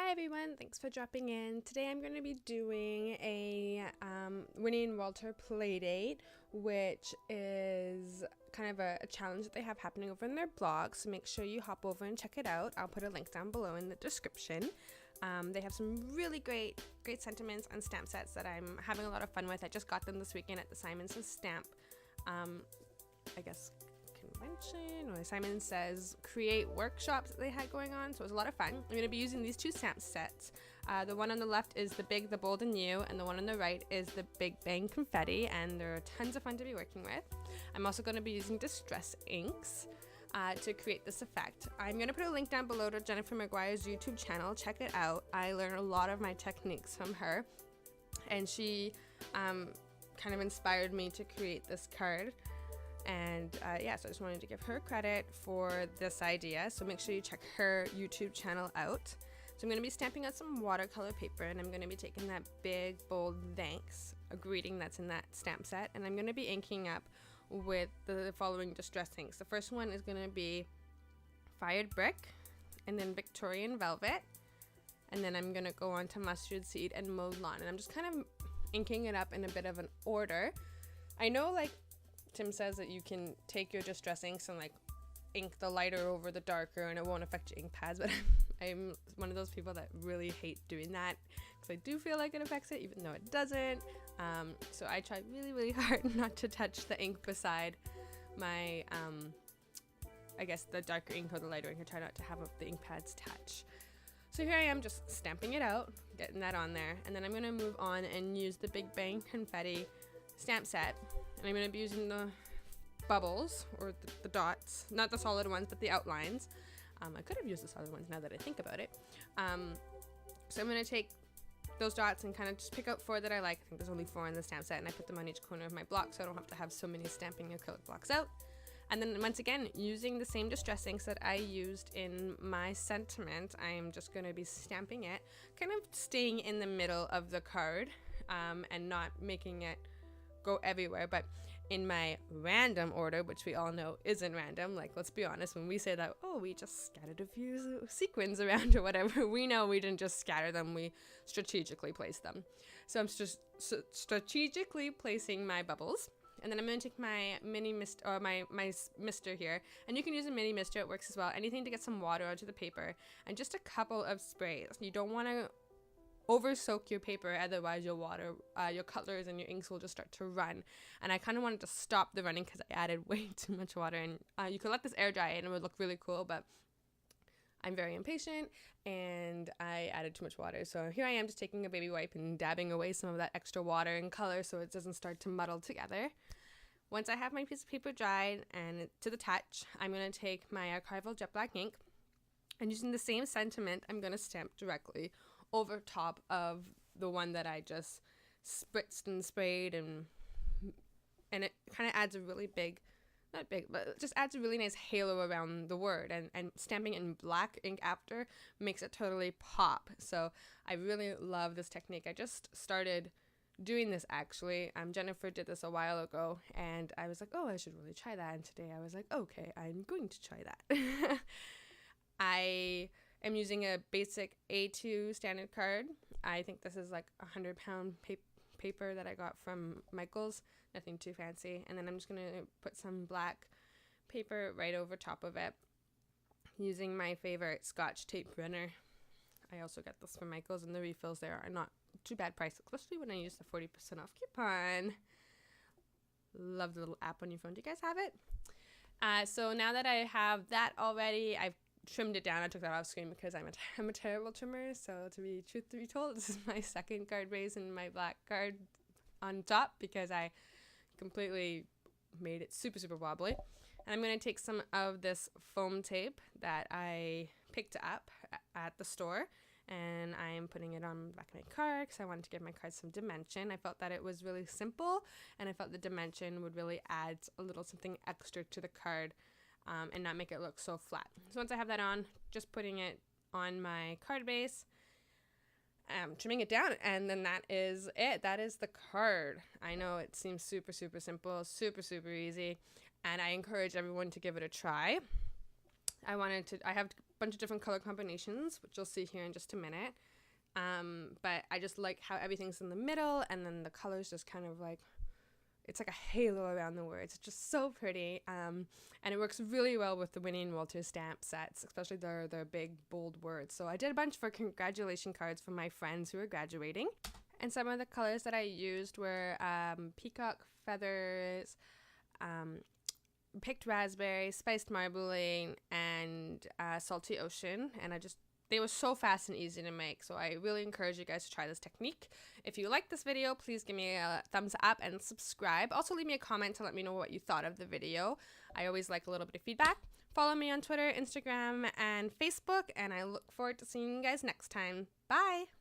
Hi everyone, thanks for dropping in. Today I'm going to be doing a Winnie and Walter playdate, which is kind of a challenge that they have happening over in their blog, so make sure you hop over and check it out. I'll put a link down below in the description. They have some really great sentiments and stamp sets that I'm having a lot of fun with. I just got them this weekend at the Simon Says Stamp, I guess, convention, or Simon Says create workshops that they had going on, so it was a lot of fun. I'm going to be using these two stamp sets. The one on the left is the Big, the Bold, and You, and the one on the right is the Big Bang Confetti, and they're tons of fun to be working with. I'm also going to be using distress inks to create this effect. I'm going to put a link down below to Jennifer McGuire's YouTube channel. Check it out. I learned a lot of my techniques from her, and she kind of inspired me to create this card. And yeah, so I just wanted to give her credit for this idea. So make sure you check her YouTube channel out. So I'm going to be stamping out some watercolor paper, and I'm going to be taking that big, bold thanks, a greeting that's in that stamp set, and I'm going to be inking up with the following distress inks. The first one is going to be Fired Brick, and then Victorian Velvet, and then I'm going to go on to Mustard Seed and Mowed Lawn, and I'm just kind of inking it up in a bit of an order. I know, like, Tim says that you can take your distress inks and like ink the lighter over the darker and it won't affect your ink pads, but I'm one of those people that really hate doing that because I do feel like it affects it even though it doesn't. So I try really hard not to touch the ink beside my I guess the darker ink or the lighter ink. I try not to have the ink pads touch. So here I am just stamping it out, getting that on there, and then I'm going to move on and use the Big Bang Confetti stamp set, and I'm going to be using the bubbles, or the dots, not the solid ones but the outlines. I could have used the solid ones now that I think about it. So I'm going to take those dots and kind of just pick out 4 that I like. I think there's only 4 in the stamp set, and I put them on each corner of my block so I don't have to have so many stamping acrylic blocks out. And then once again, using the same distress inks that I used in my sentiment, I'm just going to be stamping it, kind of staying in the middle of the card, and not making it go everywhere, but in my random order, which we all know isn't random. Like, let's be honest, when we say that, oh, we just scattered a few sequins around or whatever, we know we didn't just scatter them, we strategically placed them. So I'm just strategically placing my bubbles, and then I'm going to take my mini mist, or my mister here, and you can use a mini mister, it works as well, anything to get some water onto the paper, and just a couple of sprays. You don't want to over soak your paper, otherwise your colors and your inks will just start to run. And I kind of wanted to stop the running because I added way too much water, and you could let this air dry and it would look really cool, but I'm very impatient and I added too much water. So here I am just taking a baby wipe and dabbing away some of that extra water and color so it doesn't start to muddle together. Once I have my piece of paper dried and to the touch, I'm going to take my archival jet black ink, and using the same sentiment, I'm going to stamp directly over top of the one that I just spritzed and sprayed, and it kind of adds a really big, not big, but it just adds a really nice halo around the word, and stamping it in black ink after makes it totally pop. So I really love this technique. I just started doing this actually. Jennifer did this a while ago, and I was like, oh, I should really try that, and today I was like, okay, I'm going to try that. I'm using a basic A2 standard card. I think this is like 100-pound paper that I got from Michael's. Nothing too fancy. And then I'm just going to put some black paper right over top of it using my favorite Scotch tape runner. I also got this from Michael's, and the refills there are not too bad price, especially when I use the 40% off coupon. Love the little app on your phone. Do you guys have it? So now that I have that already, I've trimmed it down. I took that off screen because I'm a terrible trimmer. So truth to be told, this is my second card base and my black card on top because I completely made it super wobbly. And I'm going to take some of this foam tape that I picked up at the store, and I'm putting it on the back of my card because I wanted to give my card some dimension. I felt that it was really simple, and I felt the dimension would really add a little something extra to the card, and not make it look so flat. So once I have that on, just putting it on my card base, trimming it down, and then that is it. That is the card. I know it seems super simple, super easy, and I encourage everyone to give it a try. I have bunch of different color combinations, which you'll see here in just a minute. But I just like how everything's in the middle, and then the colors just kind of like, it's like a halo around the words. It's just so pretty. And it works really well with the Winnie and Walter stamp sets, especially their big, bold words. So I did a bunch for congratulation cards for my friends who are graduating. And some of the colors that I used were peacock feathers, picked raspberry, spiced marbling, and salty ocean. And they were so fast and easy to make, so I really encourage you guys to try this technique. If you like this video, please give me a thumbs up and subscribe. Also leave me a comment to let me know what you thought of the video. I always like a little bit of feedback. Follow me on Twitter, Instagram, and Facebook, and I look forward to seeing you guys next time. Bye!